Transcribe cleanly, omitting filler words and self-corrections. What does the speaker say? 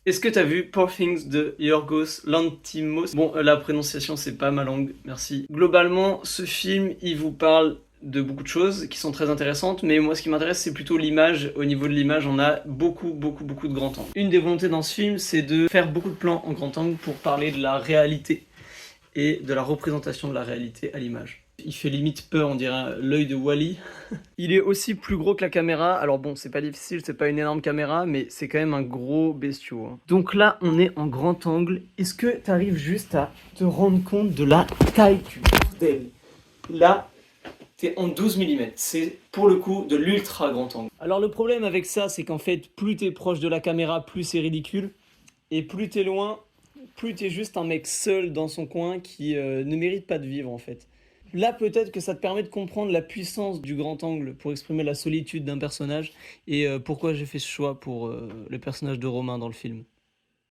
Est-ce que t'as vu Poor Things de Yorgos Lanthimos? Bon, la prononciation, c'est pas ma langue, merci. Globalement, ce film, il vous parle de beaucoup de choses qui sont très intéressantes, mais moi, ce qui m'intéresse, c'est plutôt l'image. Au niveau de l'image, on a beaucoup de grand angle. Une des volontés dans ce film, c'est de faire beaucoup de plans en grand angle pour parler de la réalité et de la représentation de la réalité à l'image. Il fait limite peur, on dirait l'œil de Wall-E. Il est aussi plus gros que la caméra, alors bon, c'est pas difficile, c'est pas une énorme caméra, mais c'est quand même un gros bestiau, hein. Donc là, on est en grand angle. Est-ce que t'arrives juste à te rendre compte de la taille du bordel? Là, t'es en 12 mm, c'est pour le coup de l'ultra grand angle. Alors le problème avec ça, c'est qu'en fait, plus t'es proche de la caméra, plus c'est ridicule, et plus t'es loin, plus t'es juste un mec seul dans son coin qui ne mérite pas de vivre en fait. Là, peut-être que ça te permet de comprendre la puissance du grand angle pour exprimer la solitude d'un personnage et pourquoi j'ai fait ce choix pour le personnage de Romain dans le film.